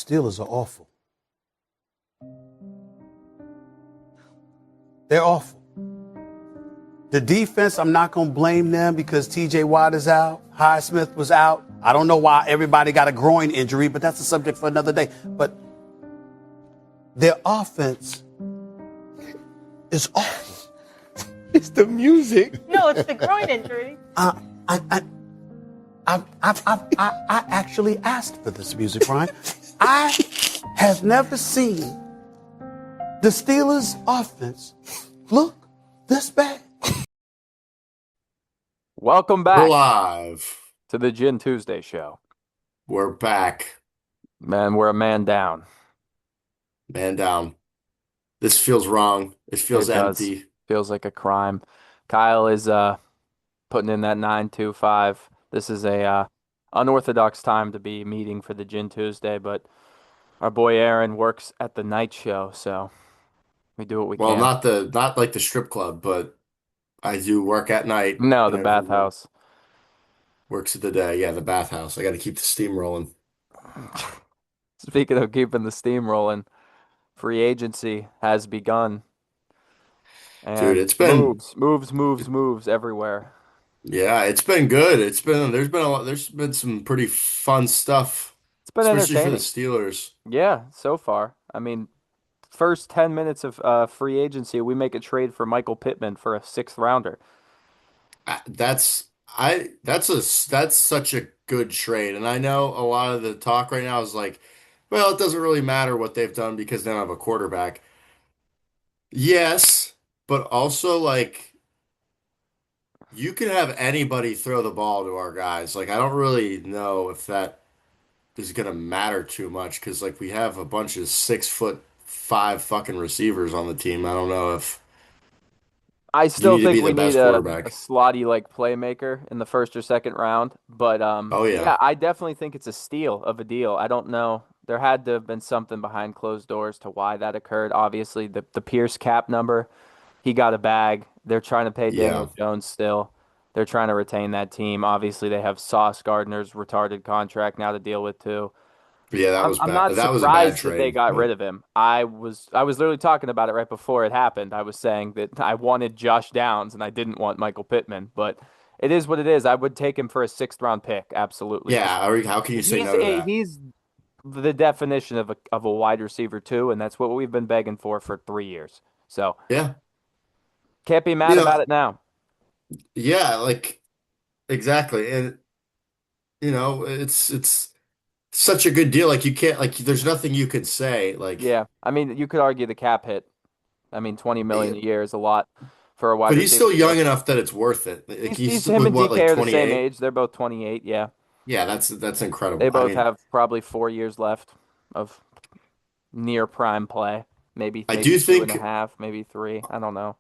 Steelers are awful. They're awful. The defense, I'm not going to blame them because T.J. Watt is out. Highsmith was out. I don't know why everybody got a groin injury, but that's a subject for another day. But their offense is awful. It's the music. No, it's the groin injury. I actually asked for this music, Ryan. I have never seen the Steelers' offense look this bad. Welcome back We're live. to the Gin Tuesday show. We're back. Man, we're a man down. Man down. This feels wrong. It feels It does. empty. Feels like a crime. Kyle is putting in that 9:25. This is a unorthodox time to be meeting for the Gin Tuesday, but our boy Aaron works at the night show, so we do what we Well, can. not like the strip club, but I do work at night. No, and the everyone bathhouse. works at the day. Yeah, the bathhouse. I got to keep the steam rolling. Speaking of keeping the steam rolling, free agency has begun. And Dude, it's been moves everywhere. yeah, it's been good. There's been some pretty fun stuff, It's been especially for the entertaining. Steelers. Yeah, so far. I mean, first 10 minutes of free agency, we make a trade for Michael Pittman for a sixth rounder. That's such a good trade. And I know a lot of the talk right now is like, well, it doesn't really matter what they've done because they don't have a quarterback. Yes, but also like you can have anybody throw the ball to our guys. Like I don't really know if that is gonna matter too much because like we have a bunch of 6'5" fucking receivers on the team. I don't know if I you still need to be think the we need best a quarterback. slotty like playmaker in the first or second round. But Oh yeah. yeah, I definitely think it's a steal of a deal. I don't know. There had to have been something behind closed doors to why that occurred. Obviously, the Pierce cap number, he got a bag. They're trying to pay Yeah. Daniel Jones still. They're trying to retain that team. Obviously, they have Sauce Gardner's retarded contract now to deal with too. Yeah, that was I'm bad. not That was a bad surprised that they trade. got But rid of him. I was literally talking about it right before it happened. I was saying that I wanted Josh Downs and I didn't want Michael Pittman, but it is what it is. I would take him for a sixth round pick, absolutely. yeah, how can you say He's no to that? he's the definition of a wide receiver too, and that's what we've been begging for 3 years. So Yeah. can't be You mad know, about it now. yeah, like exactly. And it's such a good deal. Like you can't like there's nothing you could say. Like Yeah, I mean you could argue the cap hit. I mean 20 million eh, a year is a lot for a wide but he's receiver. still young enough that it's worth it. Like He's he's him with and what, DK like are the same 28? age. They're both 28. Yeah. Yeah, that's They incredible. I both mean, have probably 4 years left of near prime play. Maybe I maybe do two and a think half, maybe three. I don't know.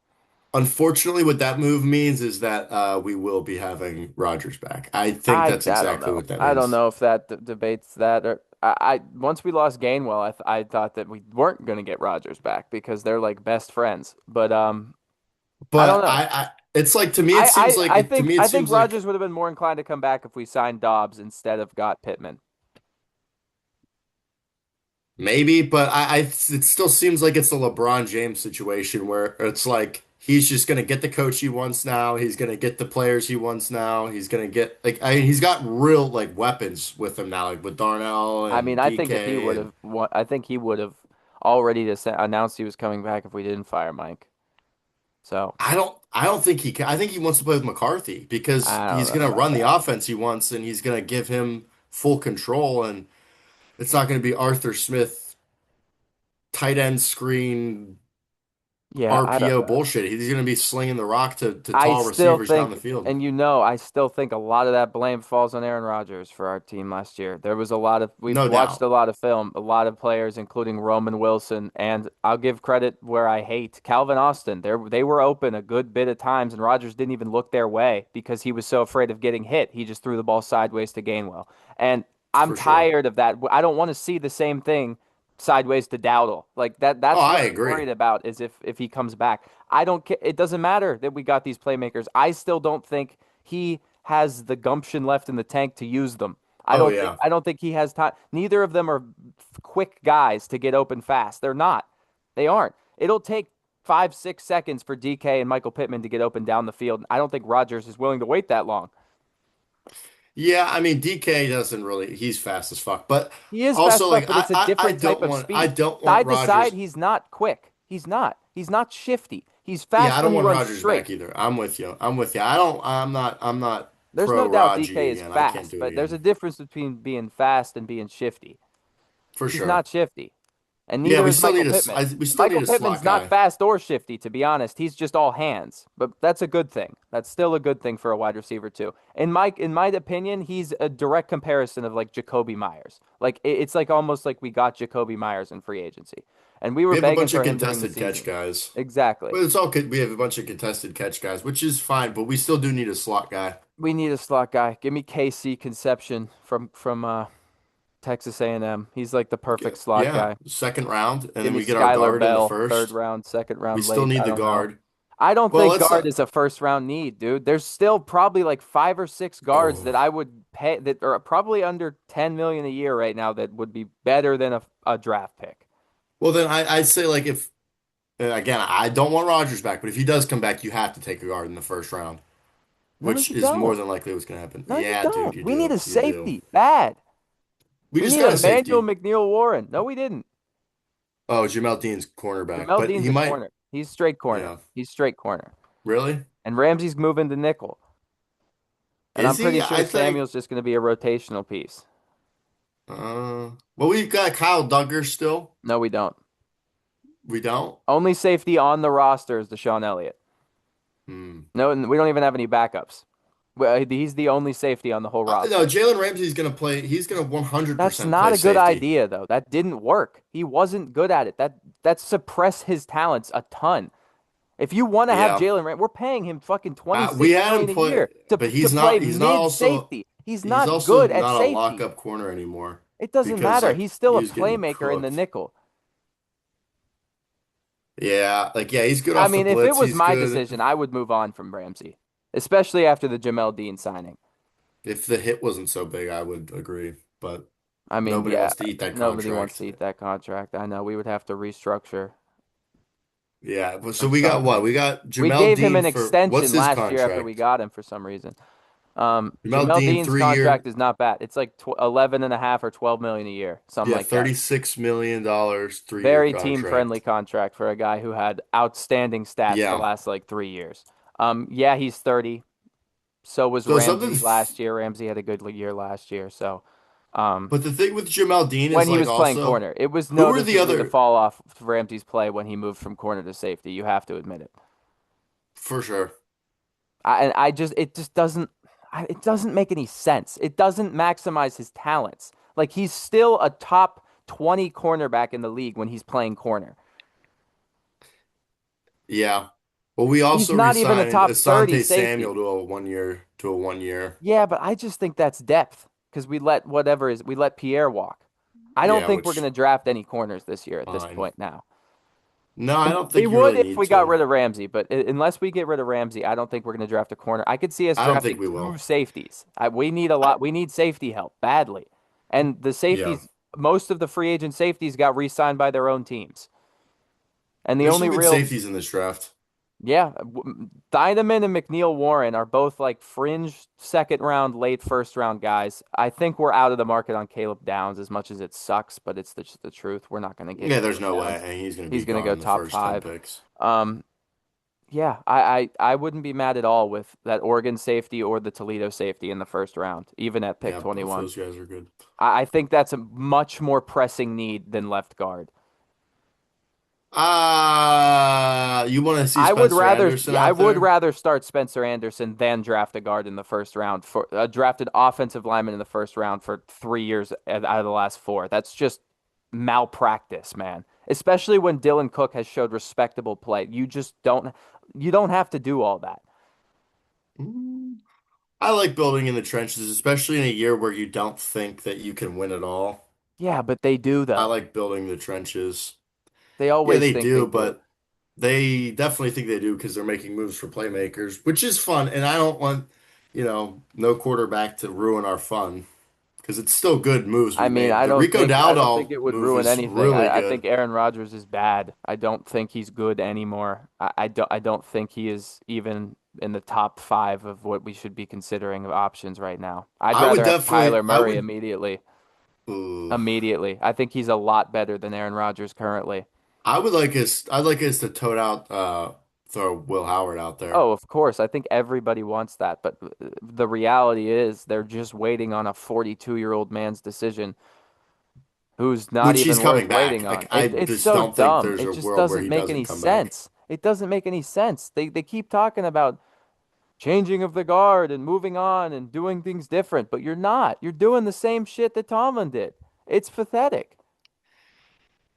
unfortunately what that move means is that we will be having Rodgers back. I think I that's I don't exactly know. what that I don't means. know if that debates that or I once we lost Gainwell, I thought that we weren't going to get Rodgers back because they're like best friends. But I don't But know. I it's like to me it seems like I think it seems like Rodgers would have been more inclined to come back if we signed Dobbs instead of got Pittman. maybe, but it still seems like it's the LeBron James situation where it's like he's just gonna get the coach he wants now. He's gonna get the players he wants now. He's gonna get like I mean he's got real like weapons with him now, like with Darnell I mean, and I think if he DK would and have, I think he would have already announced he was coming back if we didn't fire Mike. So I don't think he can. I think he wants to play with McCarthy because I don't he's know gonna about run the that. offense he wants and he's gonna give him full control and it's not gonna be Arthur Smith tight end screen Yeah, I don't. RPO bullshit. He's going to be slinging the rock to I tall still receivers down the think, field. and I still think a lot of that blame falls on Aaron Rodgers for our team last year. There was a lot of, we've No watched doubt. a lot of film, a lot of players, including Roman Wilson, and I'll give credit where I hate Calvin Austin. They were open a good bit of times, and Rodgers didn't even look their way because he was so afraid of getting hit. He just threw the ball sideways to Gainwell. And I'm For sure. tired of that. I don't want to see the same thing sideways to Dowdle. Like that Oh, that's I what I'm agree. worried about is if he comes back. I don't care. It doesn't matter that we got these playmakers. I still don't think he has the gumption left in the tank to use them. Oh, yeah. I don't think he has time. Neither of them are quick guys to get open fast. They're not. They aren't. It'll take 5, 6 seconds for DK and Michael Pittman to get open down the field. I don't think Rodgers is willing to wait that long. Yeah, I mean DK doesn't really. He's fast as fuck, but He is fast also enough, like but it's a I different type don't of want I speed. don't want Side to side, Rodgers. he's not quick. He's not. He's not shifty. He's Yeah, fast I when don't he want runs Rodgers straight. back either. I'm with you. I'm with you. I'm not There's pro no doubt Raji DK is again. I can't fast, do it but there's a again. difference between being fast and being shifty. For He's sure. not shifty, and Yeah, neither is Michael Pittman. we still need Michael a Pittman's slot not guy. fast or shifty, to be honest. He's just all hands, but that's a good thing. That's still a good thing for a wide receiver too. In my opinion, he's a direct comparison of like Jacoby Myers. Like it's like almost like we got Jacoby Myers in free agency, and we were We have a begging bunch of for him during the contested catch season. guys. Exactly. Well, it's all good. We have a bunch of contested catch guys, which is fine, but we still do need a slot guy. We need a slot guy. Give me KC Conception from Texas A&M. He's like the perfect slot Yeah, guy. second round, and Give then me we get our Skylar guard in the Bell, third first. round, second We round still late. need I the don't know. guard. I don't Well, think let's guard is a first round need, dude. There's still probably like 5 or 6 guards that oh. I would pay that are probably under 10 million a year right now that would be better than a draft pick. Well, then I'd say like if again, I don't want Rodgers back, but if he does come back, you have to take a guard in the first round, No, which you is more don't. than likely what's going to happen. No, you Yeah, dude, don't. you We need do. a You do. safety. Bad. We We just need got a Emmanuel safety. McNeil Warren. No, we didn't. Oh, Jamel Dean's cornerback, Jamel but Dean's he a might. corner. He's straight corner. Yeah, He's straight corner. really? And Ramsey's moving to nickel. And I'm Is pretty he? sure I think. Samuel's just going to be a rotational piece. Well, we got Kyle Duggar still. No, we don't. We don't. Only safety on the roster is Deshaun Elliott. Hmm. No, we don't even have any backups. He's the only safety on the whole No, roster. Jalen Ramsey's going to play. He's going to That's 100% not play a good safety. idea, though. That didn't work. He wasn't good at it. That suppressed his talents a ton. If you want to have Yeah, Jalen Ramsey, we're paying him fucking we 26 had him million a play, year to but to play He's not mid also. safety. He's He's not also good at not a safety. lockup corner anymore It doesn't because matter. like He's still he a was getting playmaker in the cooked. nickel. Yeah, like yeah, he's good I off the mean, if it blitz. was He's my good decision, I would move on from Ramsey, especially after the Jamel Dean signing. if the hit wasn't so big. I would agree, but I mean, nobody yeah, wants to eat that nobody wants contract. to eat that contract. I know we would have to restructure Yeah, so or we got what? something. We got We Jamel gave him Dean an for what's extension his last year after we contract? got him for some reason. Jamel Jamel Dean Dean's 3 year, contract is not bad. It's like 11 and a half or 12 million a year, something yeah, like that. $36 million, 3 year Very team friendly contract. contract for a guy who had outstanding stats the Yeah. last like 3 years. Yeah, he's 30. So was So something, Ramsey last year. Ramsey had a good year last year. So, um, but the thing with Jamel Dean when is he like was playing also corner, it was who are the noticeably the other fall off of Ramsey's play when he moved from corner to safety. You have to admit it. for sure. And I just it just doesn't it doesn't make any sense. It doesn't maximize his talents. Like he's still a top 20 cornerback in the league when he's playing corner. Yeah. Well, we He's also not even a re-signed top 30 Asante Samuel safety. to a 1 year. Yeah, but I just think that's depth because we let Pierre walk. I don't Yeah, think we're going which to draft any corners this year at this fine. point now. No, I don't We think you would really if need we got to. rid of Ramsey, but unless we get rid of Ramsey, I don't think we're going to draft a corner. I could see us I don't think drafting we two will. safeties. We need a I, lot. We need safety help badly. And the yeah. safeties, most of the free agent safeties got re-signed by their own teams. And the There's only some good real, safeties in this draft. yeah, Thieneman and McNeil Warren are both like fringe second round, late first round guys. I think we're out of the market on Caleb Downs as much as it sucks, but it's the truth. We're not going to get Yeah, there's Caleb no way. Downs. And he's going to He's be going to gone go in the top first 10 five. picks. Um, Yeah, I wouldn't be mad at all with that Oregon safety or the Toledo safety in the first round, even at pick Yeah, both 21. those guys are good. I think that's a much more pressing need than left guard. You want to see Spencer Anderson I out would there? rather start Spencer Anderson than draft a guard in the first round for draft an offensive lineman in the first round for 3 years out of the last four. That's just malpractice, man. Especially when Dylan Cook has showed respectable play. You don't have to do all that. Mm, I like building in the trenches, especially in a year where you don't think that you can win it all. Yeah, but they do I though. like building the trenches. They Yeah, always they think they do, do. but they definitely think they do because they're making moves for playmakers, which is fun. And I don't want, no quarterback to ruin our fun because it's still good moves I we mean, made. The Rico I don't think Dowdle it would move ruin is anything. really I think good. Aaron Rodgers is bad. I don't think he's good anymore. I don't think he is even in the top five of what we should be considering of options right now. I'd I would rather have definitely, Kyler I Murray would, immediately. ooh, Immediately. I think he's a lot better than Aaron Rodgers currently. I'd like us to tote out, throw Will Howard out there, Oh, of course. I think everybody wants that, but the reality is they're just waiting on a 42-year-old man's decision who's not which even he's worth coming back. waiting on. I It's just so don't think dumb. there's It a just world where doesn't he make doesn't any come back. sense. It doesn't make any sense. They keep talking about changing of the guard and moving on and doing things different, but you're not. You're doing the same shit that Tomlin did. It's pathetic.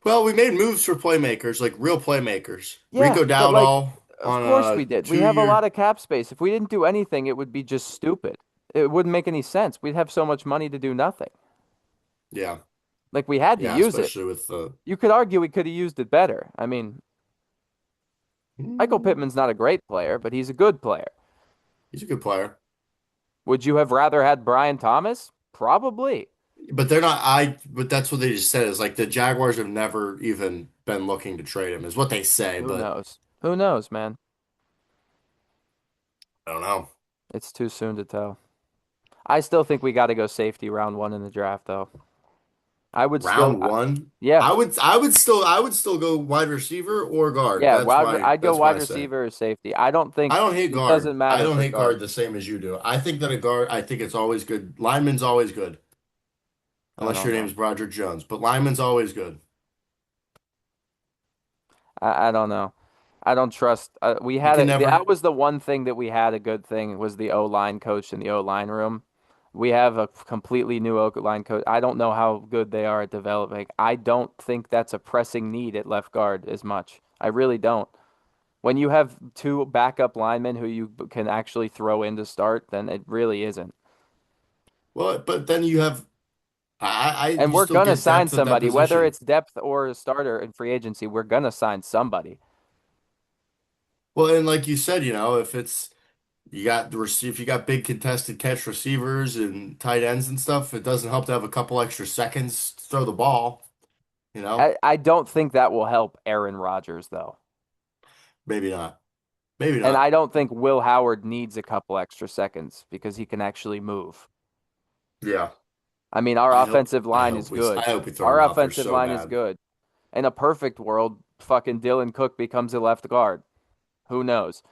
Well, we made moves for playmakers, like real playmakers. Yeah, Rico but like, Dowdle of on course a we did. We have a 2 year. lot of cap space. If we didn't do anything, it would be just stupid. It wouldn't make any sense. We'd have so much money to do nothing. Yeah, Like we had to yeah, use it. especially with the. You could argue we could have used it better. I mean, Michael Mm, Pittman's not a great player, but he's a good player. he's a good player, Would you have rather had Brian Thomas? Probably. but they're not. But that's what they just said is like the Jaguars have never even been looking to trade him, is what they say. Who But knows? Who knows, man? I don't know. It's too soon to tell. I still think we got to go safety round one in the draft, though. I would still, Round one, yeah, I would still go wide receiver or guard. yeah. I'd go That's wide my say. receiver or safety. I don't think I don't hate it guard. doesn't I matter don't for hate guard guard. the same as you do. I think that a guard, I think it's always good. Lineman's always good, I unless don't your know. name's Broderick Jones. But lineman's always good. I don't know. I don't trust. We You had can it. never. That was the one thing that we had a good thing was the O line coach in the O line room. We have a completely new O line coach. I don't know how good they are at developing. I don't think that's a pressing need at left guard as much. I really don't. When you have two backup linemen who you can actually throw in to start, then it really isn't. Well, but then you have. And You we're still gonna get sign depth at that somebody, whether position. it's depth or a starter in free agency. We're gonna sign somebody. Well, and like you said, if it's if you got big contested catch receivers and tight ends and stuff, it doesn't help to have a couple extra seconds to throw the ball. You know, I don't think that will help Aaron Rodgers though. maybe not. Maybe And not. I don't think Will Howard needs a couple extra seconds because he can actually move. Yeah. I mean, our offensive line is I good. hope we throw Our him out there offensive so line is bad. good. In a perfect world, fucking Dylan Cook becomes a left guard. Who knows?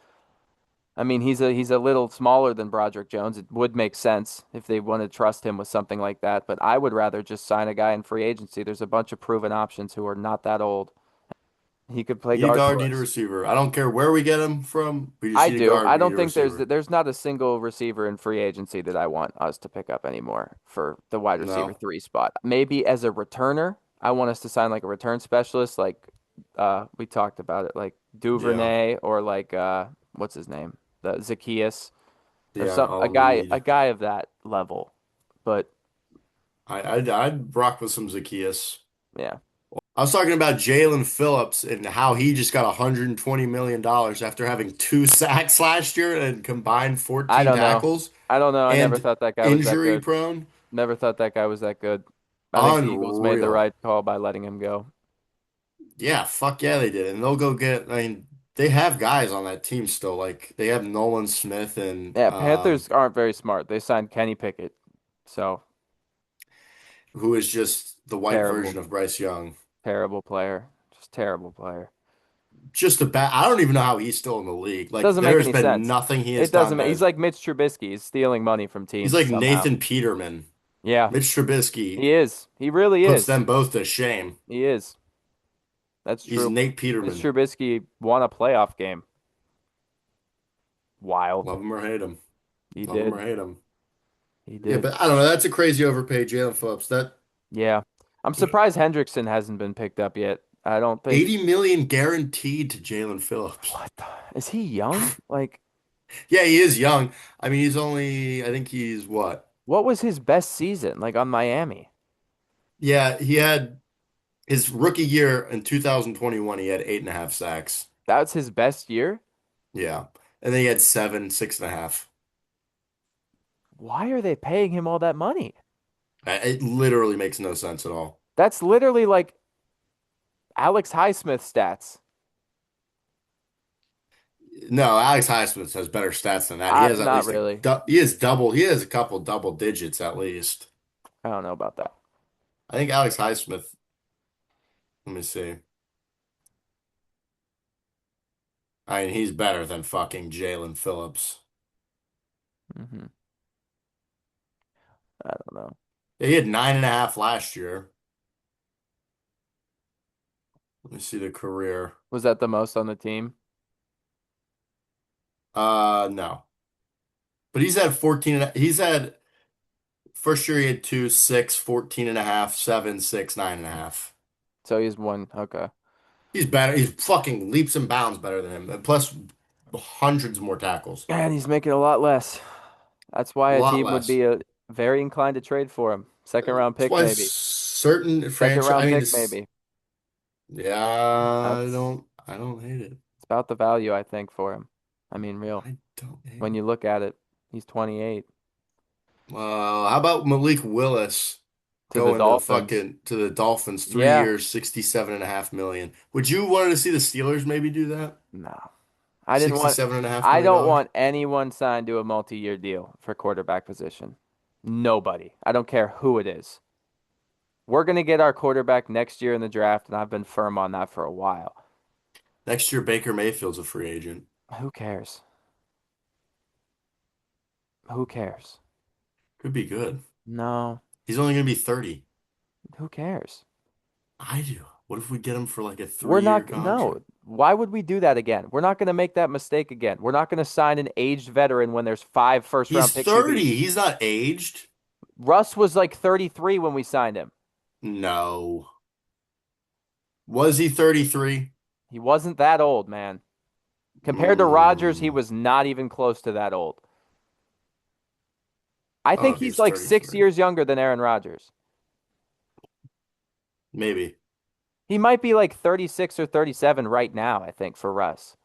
I mean, he's a little smaller than Broderick Jones. It would make sense if they want to trust him with something like that, but I would rather just sign a guy in free agency. There's a bunch of proven options who are not that old. He could play Need a guard guard, for need a us. receiver. I don't care where we get him from. We just I need a do. guard, I we need don't a think receiver. there's not a single receiver in free agency that I want us to pick up anymore for the wide receiver No. three spot. Maybe as a returner, I want us to sign like a return specialist, like we talked about it, like Yeah. Duvernay or like what's his name, the Zacchaeus or Yeah, a guy of that level. But I'd rock with some Zacchaeus. yeah, I was talking about Jalen Phillips and how he just got $120 million after having 2 sacks last year and combined I 14 don't know. tackles I don't know. I never and thought that guy was that injury good. prone. Never thought that guy was that good. I think the Eagles made the Unreal. right call by letting him go. Yeah, fuck yeah, they did. And they'll go get, I mean, they have guys on that team still. Like they have Nolan Smith and Yeah, Panthers aren't very smart. They signed Kenny Pickett. So who is just the white terrible, version of Bryce Young. terrible player. Just terrible player. Just a bad. I don't even know how he's still in the league. Like Doesn't make there's any been sense. nothing he has It done doesn't. He's that like Mitch Trubisky. He's stealing money from he's teams like somehow. Nathan Peterman. Yeah, Mitch Trubisky he is. He really puts is. them both to shame. He is. That's He's true. Nate Mitch Peterman. Trubisky won a playoff game. Wild. Love him or hate him. He Love him did. or hate him. He Yeah, did. but I don't know. That's a crazy overpay, Jalen Phillips. That Yeah. I'm surprised Hendrickson hasn't been picked up yet. I don't think. 80 million guaranteed to Jalen Phillips. What is he young? Like, Yeah, he is young. I mean, he's only. I think he's what? what was his best season like on Miami? Yeah, he had his rookie year in 2021. He had 8.5 sacks. That's his best year? Yeah, and then he had seven, 6.5. Why are they paying him all that money? It literally makes no sense at all. That's literally like Alex Highsmith stats. No, Alex Highsmith has better stats than that. He has at Not least really. he has a couple double digits at least. I don't know about that. I think Alex Highsmith, let me see. I mean, he's better than fucking Jalen Phillips. Hmm. I don't know. Yeah, he had 9.5 last year. Let me see the career. Was that the most on the team? No. But he's had 14 and he's had first year he had 2, 6, 14.5, 7, 6, 9.5. So he's one. Okay. He's better. He's fucking leaps and bounds better than him. And plus hundreds more tackles. And he's making a lot less. That's A why a lot team would less. be very inclined to trade for him. Second round That's pick, why maybe. certain Second franchise, I round mean, pick, this, maybe. yeah, That's I don't hate it. it's about the value, I think, for him. I mean, real. I don't hate When it. you look at it, he's 28 How about Malik Willis to the going to Dolphins. to the Dolphins, three Yeah. years, 67.5 million. Would you want to see the Steelers maybe do that? No. I didn't want 67.5 I million don't dollars? want anyone signed to a multi-year deal for quarterback position. Nobody. I don't care who it is. We're going to get our quarterback next year in the draft, and I've been firm on that for a while. Next year, Baker Mayfield's a free agent. Who cares? Who cares? Could be good. No. He's only going to be 30. Who cares? I do. What if we get him for like a We're 3-year not, no. contract? Why would we do that again? We're not going to make that mistake again. We're not going to sign an aged veteran when there's five first He's round pick 30. QBs. He's not aged. Russ was like 33 when we signed him. No. Was he 33? He wasn't that old, man. Compared to Rodgers, he Mm, was not even close to that old. I I don't know think if he he's was like 6 33. years younger than Aaron Rodgers. Maybe. He might be like 36 or 37 right now, I think, for Russ.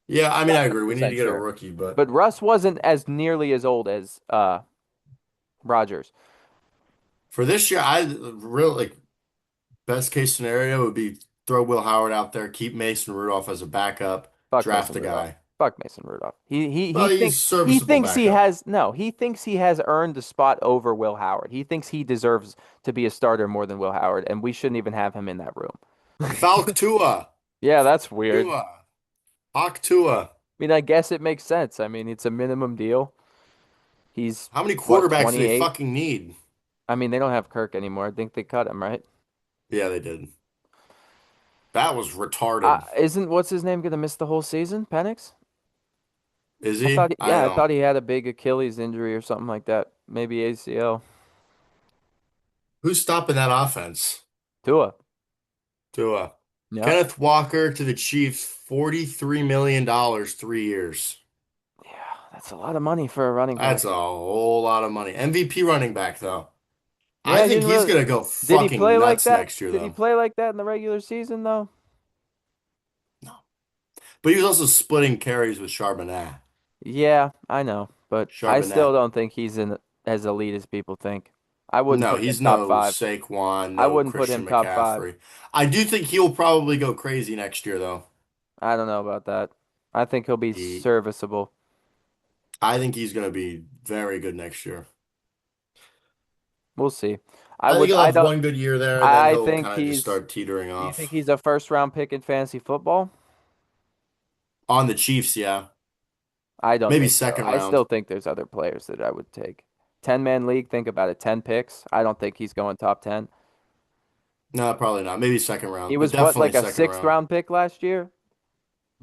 Yeah, I mean, Not I agree. We need to 100% get a sure. rookie, but But Russ wasn't as nearly as old as Rodgers. for this year, I really like best case scenario would be throw Will Howard out there, keep Mason Rudolph as a backup, Fuck draft Mason a Rudolph. guy. Fuck Mason Rudolph. Well, he's He serviceable thinks he backup. has no, he thinks he has earned the spot over Will Howard. He thinks he deserves to be a starter more than Will Howard, and we shouldn't even have him in that room. Falk Tua. Yeah, that's weird. Tua. Hawk Tua. I mean, I guess it makes sense. I mean, it's a minimum deal. He's How many what, quarterbacks do they 28? fucking need? I mean, they don't have Kirk anymore. I think they cut him, right? Yeah, they did. That was retarded. Isn't what's his name going to miss the whole season? Penix? Is he? I Yeah, I don't. thought he had a big Achilles injury or something like that. Maybe ACL. Who's stopping that offense? Tua. Tua. Yeah. Kenneth Walker to the Chiefs, $43 million, 3 years. Yeah, that's a lot of money for a running That's back. a whole lot of money. MVP running back, though. Yeah, I I think didn't he's really. going to go Did he fucking play like nuts that? next year, Did he though. play like that in the regular season though? No. But he was also splitting carries with Charbonnet. Yeah, I know, but I still Charbonnet. don't think he's in as elite as people think. I wouldn't No, put him he's top no five. Saquon, I no wouldn't put him Christian top five. McCaffrey. I do think he'll probably go crazy next year, though. I don't know about that. I think he'll be He, serviceable. I think he's going to be very good next year. We'll see. I think he'll I have don't, one good year there, and then I he'll think kind of just he's, start teetering do you think off. he's a first round pick in fantasy football? On the Chiefs, yeah. I don't Maybe think so. second I still round. think there's other players that I would take. 10-man league, think about it, 10 picks. I don't think he's going top 10. No, probably not. Maybe second He round, but was what, definitely like a second sixth round. round pick last year?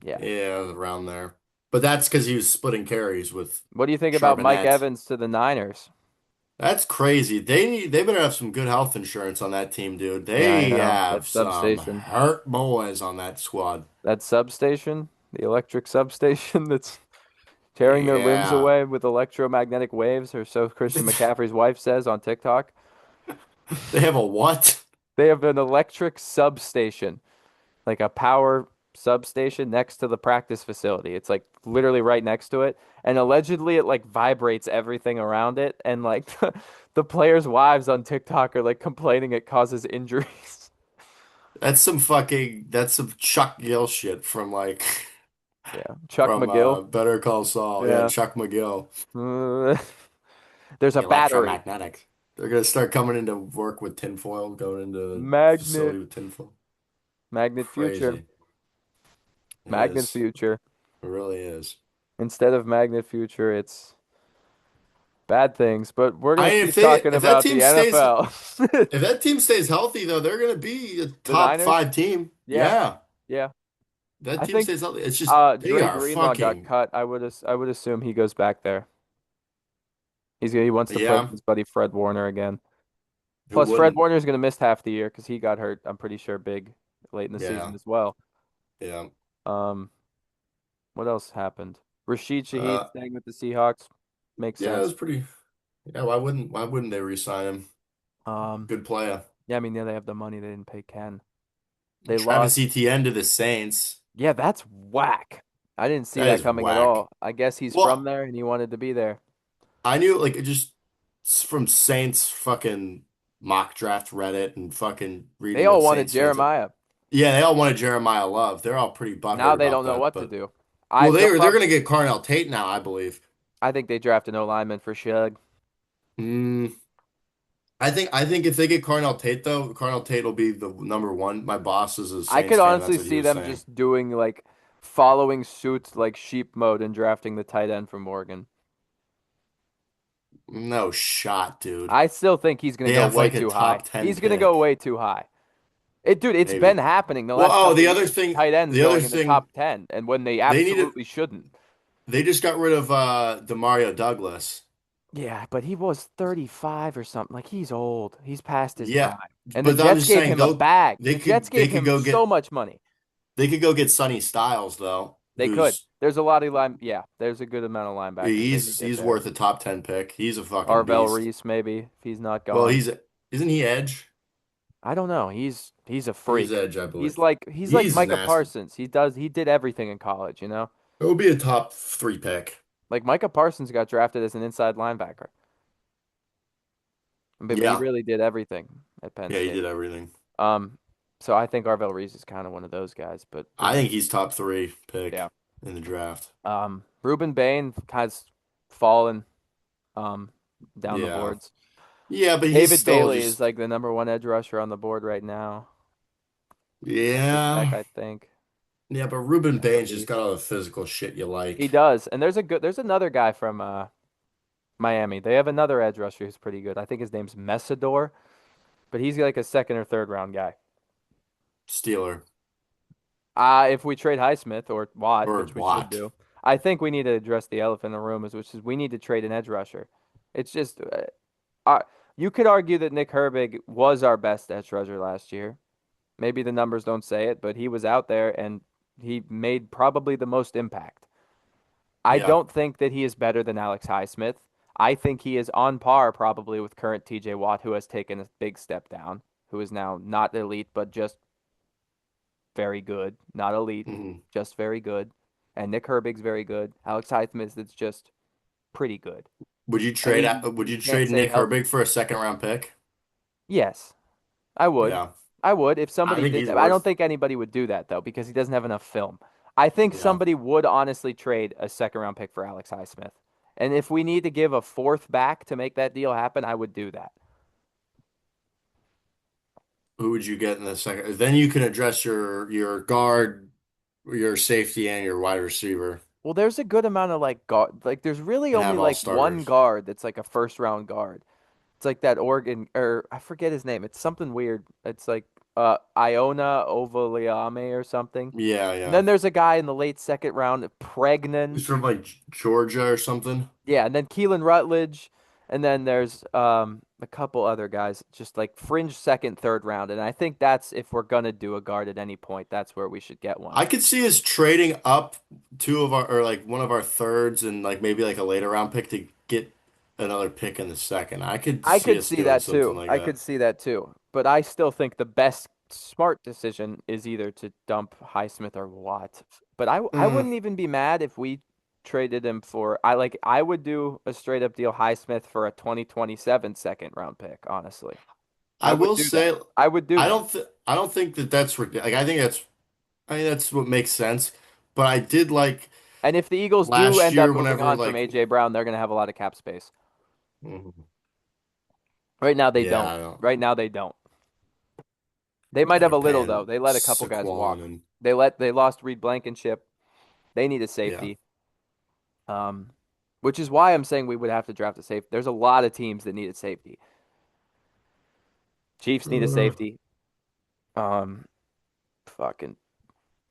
Yeah. Yeah, around there. But that's because he was splitting carries with What do you think about Mike Charbonnet. Evans to the Niners? That's crazy. They better have some good health insurance on that team, dude. Yeah, I They know. have That some substation. hurt boys on that squad. That substation, the electric substation that's tearing their limbs Yeah. away with electromagnetic waves, or so Christian McCaffrey's wife says on TikTok. They have a what? They have an electric substation, like a power substation next to the practice facility. It's like literally right next to it. And allegedly it like vibrates everything around it. And like the players' wives on TikTok are like complaining it causes injuries. That's some Chuck Gill shit from like Yeah. Chuck from McGill. Better Call Saul. Yeah, Yeah. Chuck McGill. Uh, there's a battery. Electromagnetic. They're gonna start coming into work with tinfoil, going into Magnet. facility with tinfoil. Magnet future. Crazy. It Magnet is. future. It really is. Instead of magnet future, it's bad things. But we're gonna If keep they talking if that about team the stays NFL. if that team stays healthy though, they're gonna be a The top Niners? five team. Yeah. Yeah. Yeah. That I team think stays healthy. It's just they Dre are Greenlaw got fucking cut. I would assume he goes back there. He wants to play with yeah. his buddy Fred Warner again. Who Plus, Fred wouldn't? Warner's gonna miss half the year because he got hurt. I'm pretty sure big late in the season Yeah. as well. Yeah. Um, what else happened? Rashid Shaheed Uh staying with the Seahawks makes yeah, it was sense. pretty yeah, why wouldn't they re-sign him? Um, Good player. yeah, I mean, yeah, they have the money. They didn't pay Ken. They Travis lost. Etienne to the Saints. Yeah, that's whack. I didn't see That that is coming at whack. all. I guess he's from Well, there and he wanted to be there. I knew like it just from Saints fucking mock draft Reddit and fucking They reading all what wanted Saints fans. Jeremiah. Yeah, they all wanted Jeremiah Love. They're all pretty butthurt Now they about don't know that. what to But do. well, They'll they're probably. gonna get Carnell Tate now, I believe. I think they draft an O lineman for Shug. Mm, I think if they get Carnell Tate though, Carnell Tate will be the number one. My boss is a I Saints could fan. That's honestly what he see was them saying. just doing like following suit like sheep mode and drafting the tight end from Oregon. No shot, dude. I still think he's gonna They go have way like a too high. top 10 He's gonna go pick, way too high. It's been maybe. happening the Well, last oh, couple of years. Tight ends the other going in the thing, top 10 and when they they need to. absolutely shouldn't. They just got rid of Demario Douglas. Yeah, but he was 35 or something. Like he's old. He's past his Yeah, prime. And the but I'm Jets just gave saying him a though bag. The Jets they gave could him go so get much money. Sonny Styles though, They could. who's There's a lot of yeah, there's a good amount of linebackers they could get he's there. worth a top 10 pick. He's a fucking Arvell beast. Reese maybe if he's not Well, gone. isn't he edge? I don't know. He's a He's freak. edge, I believe. He's like He's Micah nasty. Parsons. He did everything in college, you know? It would be a top 3 pick. Like Micah Parsons got drafted as an inside linebacker. But he Yeah. really did everything at Penn Yeah, he State. did everything. Um, so I think Arvell Reese is kind of one of those guys, but I think he's top 3 yeah. pick in the draft. Ruben Bain has fallen um down the Yeah. boards. Yeah, but he's David still Bailey is just like the number one edge rusher on the board right now. Defensive back, yeah. I think. Yeah, but Ruben I Baines just believe. got all the physical shit you He like. does. And there's another guy from Miami. They have another edge rusher who's pretty good. I think his name's Messador, but he's like a second or third round guy. Steeler If we trade Highsmith or Watt, or which we should Watt. do, I think we need to address the elephant in the room, which is we need to trade an edge rusher. It's just, uh, you could argue that Nick Herbig was our best edge rusher last year. Maybe the numbers don't say it, but he was out there and he made probably the most impact. I Yeah. don't think that he is better than Alex Highsmith. I think he is on par probably with current TJ Watt, who has taken a big step down, who is now not elite, but just very good. Not elite, hmm just very good. And Nick Herbig's very good. Alex Highsmith is just pretty good. And Would he you can't trade stay Nick healthy. Herbig for a second round pick? Yes, I would. Yeah. I would if I somebody think did he's that. I don't worth think anybody would do that though because he doesn't have enough film. I think yeah. somebody would honestly trade a second round pick for Alex Highsmith. And if we need to give a fourth back to make that deal happen, I would do that. Who would you get in the second? Then you can address your guard, your safety, and your wide receiver Well, there's a good amount of like guard. Like, there's really and only have all like one starters. guard that's like a first round guard. It's like that Oregon, or I forget his name. It's something weird. It's like Iona Ovaliame or something. Yeah, And yeah. then there's a guy in the late second round, He's Pregnan. from like Georgia or something. Yeah, and then Keelan Rutledge, and then there's a couple other guys, just like fringe second, third round. And I think that's if we're gonna do a guard at any point, that's where we should get one. I could see us trading up two of our or like one of our thirds and like maybe like a later round pick to get another pick in the second. I could I see could us see doing that something too. like I that. could see that too. But I still think the best smart decision is either to dump Highsmith or Watt. But I Mm, wouldn't even be mad if we traded him for I would do a straight up deal Highsmith for a 2027 second round pick, honestly. I I would will do that. say, I would do that. I don't think that that's like I think that's I mean that's what makes sense. But I did like And if the Eagles do last end up year moving whenever on from like AJ Brown, they're going to have a lot of cap space. Mhm. Right now they Yeah, don't. I don't. Right now they don't. They might Yeah, have they're a little though. paying They let a couple guys Saquon walk. and They lost Reed Blankenship. They need a yeah. safety. Um, which is why I'm saying we would have to draft a safety. There's a lot of teams that need a safety. Chiefs need a Uh, safety. Um, fucking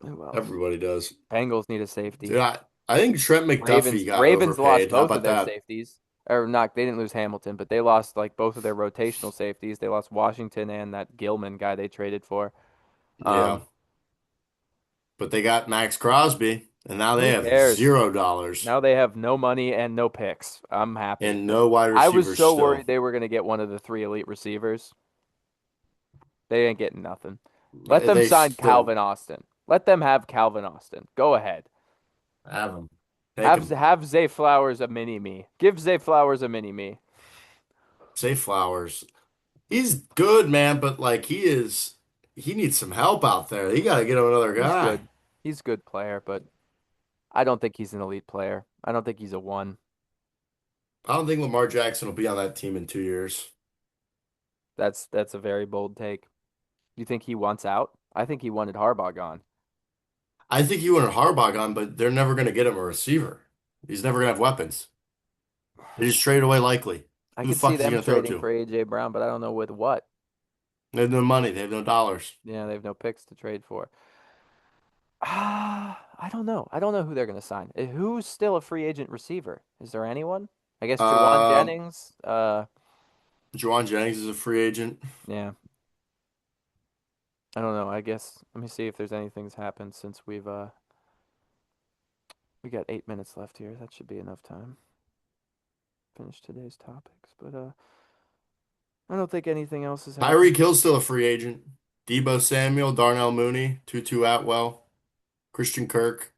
who else? Everybody does. Bengals need a safety. Dude, I think Trent McDuffie got Ravens lost overpaid. How both of about their that? safeties. Or not, they didn't lose Hamilton, but they lost like both of their rotational safeties. They lost Washington and that Gilman guy they traded for. Yeah. Um, But they got Max Crosby, and now they who have cares? $0 Now they have no money and no picks. I'm happy. and no wide I was receivers so still. worried they were going to get one of the three elite receivers. They ain't getting nothing. Let them They sign still Calvin Austin. Let them have Calvin Austin. Go ahead. have him. Take him. Have Zay Flowers a mini me. Give Zay Flowers a mini me. Say Flowers. He's good, man, but like he needs some help out there. He got to get him another He's guy. good. He's a good player, but I don't think he's an elite player. I don't think he's a one. I don't think Lamar Jackson will be on that team in 2 years. That's a very bold take. You think he wants out? I think he wanted Harbaugh gone. I think he wanted Harbaugh on, but they're never going to get him a receiver. He's never going to have weapons. They just trade away likely. I Who the could see fuck is he them going to throw trading to? for AJ Brown, but I don't know with what. They have no money. They have no dollars. Yeah, they have no picks to trade for. I don't know. I don't know who they're going to sign. Who's still a free agent receiver? Is there anyone? I guess Jawan Um, Jennings. Juwan Jennings is a free agent. Yeah. I don't know. I guess let me see if there's anything's happened since we got 8 minutes left here. That should be enough time. Finish today's topics, but I don't think anything else has happened. Tyreek Hill's still a free agent. Debo Samuel, Darnell Mooney, Tutu Atwell, Christian Kirk,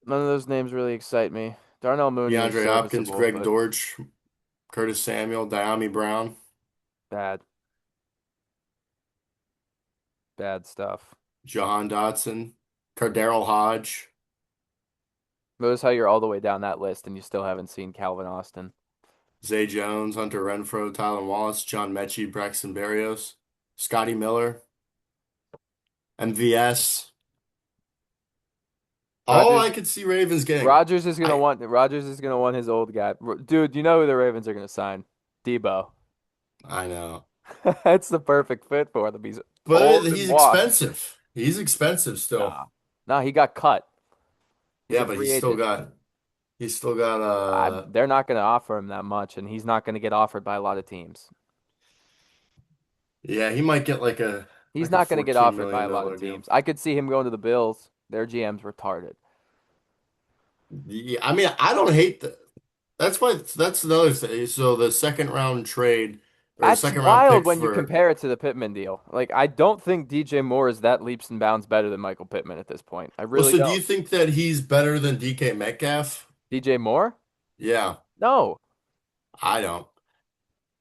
None of those names really excite me. Darnell Mooney is DeAndre Hopkins, serviceable, Greg but Dortch, Curtis Samuel, Diami Brown, bad, bad stuff. Jahan Dotson, Cardero Hodge, Notice how you're all the way down that list and you still haven't seen Calvin Austin. Zay Jones, Hunter Renfrow, Tyler Wallace, John Mechie, Braxton Berrios, Scotty Miller, MVS. All Rodgers I could see Ravens getting. I Rodgers is gonna want his old guy. Dude, you know who the Ravens are gonna sign? Debo. I know. That's the perfect fit for them. He's But old and he's washed. expensive. He's expensive still. Nah. Nah, he got cut. He's Yeah, a but free agent. he's still got They're not gonna offer him that much, and he's not gonna get offered by a lot of teams. yeah, he might get He's like a not gonna get 14 offered by million a lot of dollar deal. teams. I could see him going to the Bills. Their GM's retarded. Yeah, I mean, I don't hate the that's another thing. So the second round trade or That's second round wild pick when you for compare it to the Pittman deal. Like, I don't think DJ Moore is that leaps and bounds better than Michael Pittman at this point. I well, really so do don't. you think that he's better than DK Metcalf? DJ Moore? Yeah, No, I don't.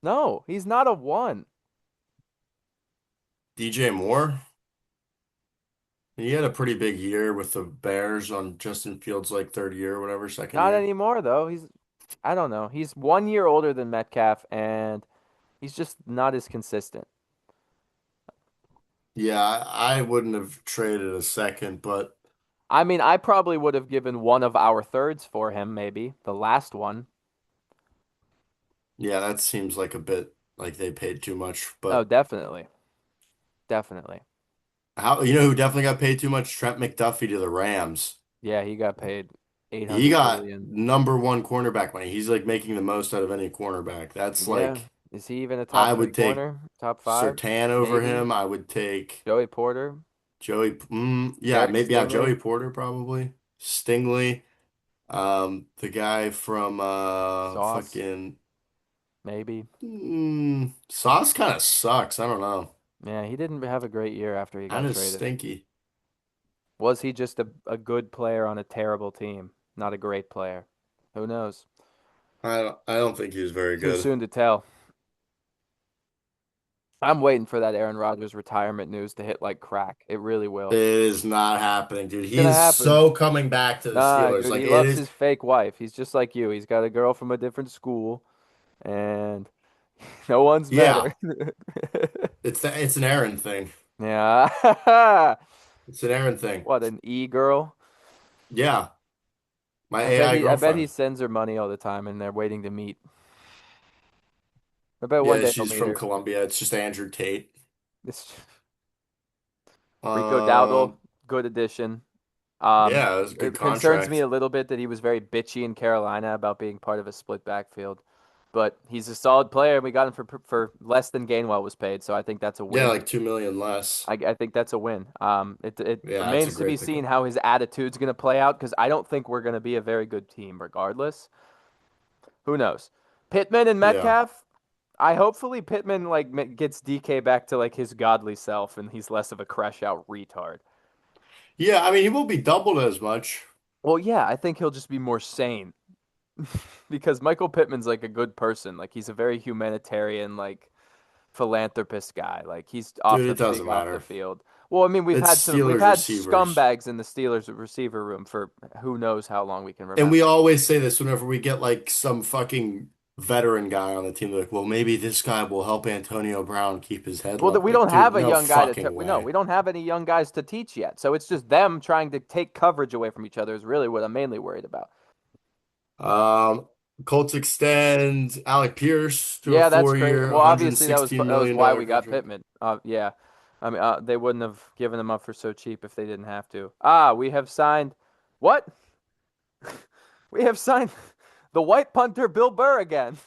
no, he's not a one. DJ Moore? He had a pretty big year with the Bears on Justin Fields' like third year or whatever, second Not year. anymore, though. I don't know. He's 1 year older than Metcalf, and he's just not as consistent. Yeah, I wouldn't have traded a second, but I mean, I probably would have given one of our thirds for him, maybe the last one. yeah, that seems like a bit like they paid too much. Oh, But definitely, definitely. how you know who definitely got paid too much? Trent McDuffie to the Rams. Yeah, he got paid He 800 got million. number one cornerback money. He's like making the most out of any cornerback. That's Yeah, like is he even a top I three would take corner? Top five, Surtain over maybe. him. I would take Joey Porter, Yeah, Derek maybe Joey Stingley, Porter probably. Stingley. The guy from Sauce, fucking maybe. Sauce kind of sucks. I don't know. Yeah, he didn't have a great year after he Kind got of traded. stinky. Was he just a good player on a terrible team? Not a great player. Who knows? I don't think he was very Too good. soon to tell. I'm waiting for that Aaron Rodgers retirement news to hit like crack. It really It will. is not happening, dude. It's He gonna is happen. so coming back to the Nah, Steelers. dude, Like he it loves is. his fake wife. He's just like you. He's got a girl from a different school, and no one's met Yeah, her. it's an Aaron thing. Yeah. It's an Aaron thing. What, an e-girl? Yeah, my AI I bet he girlfriend. sends her money all the time and they're waiting to meet. I bet one Yeah, day he'll she's meet from her. Columbia. It's just Andrew Tate. It's Rico Dowdle, Um, good addition. yeah, it was a good It concerns me contract. a little bit that he was very bitchy in Carolina about being part of a split backfield, but he's a solid player, and we got him for less than Gainwell was paid, so I think that's a Yeah, win. like 2 million less. I think that's a win. It Yeah, that's a remains to be great seen pickup. how his attitude's going to play out because I don't think we're going to be a very good team regardless. Who knows? Pittman and Yeah. Metcalf. I hopefully Pittman like gets DK back to like his godly self and he's less of a crash out retard. Yeah, I mean, he won't be doubled as much. Well, yeah, I think he'll just be more sane because Michael Pittman's like a good person. Like he's a very humanitarian, like philanthropist guy. Like he's Dude, off the it doesn't being off the matter. field. Well, I mean, It's we've Steelers had receivers. scumbags in the Steelers receiver room for who knows how long we can And remember. we always say this whenever we get like some fucking veteran guy on the team. They're like, well, maybe this guy will help Antonio Brown keep his head Well, level. we Like, don't have dude, a no young guy fucking no, way. we don't have any young guys to teach yet. So it's just them trying to take coverage away from each other is really what I'm mainly worried about. Um, Colts extend Alec Pierce to a Yeah, that's great. 4 year, Well, obviously $116 that was million why dollar we got contract. Pittman. Yeah, I mean they wouldn't have given him up for so cheap if they didn't have to. We have signed what? We have signed the white punter Bill Burr again.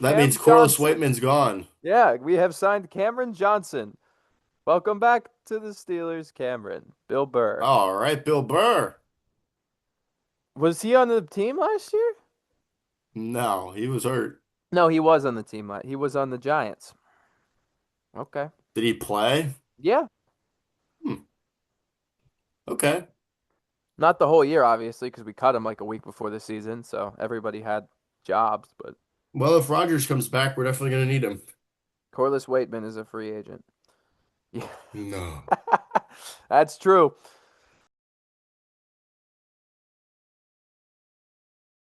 That Cam means Corliss Johnson. Waitman's gone. Yeah, we have signed Cameron Johnson. Welcome back to the Steelers, Cameron. Bill Burr. All right, Bill Burr. Was he on the team last year? No, he was hurt. No, he was on the team. He was on the Giants. Okay. Did he play? Yeah. Hmm. Okay. Not the whole year, obviously, because we cut him like a week before the season, so everybody had jobs. But Well, if Rodgers comes back, we're definitely going to need him. Corliss Waitman is a free agent. Yeah. No. That's true.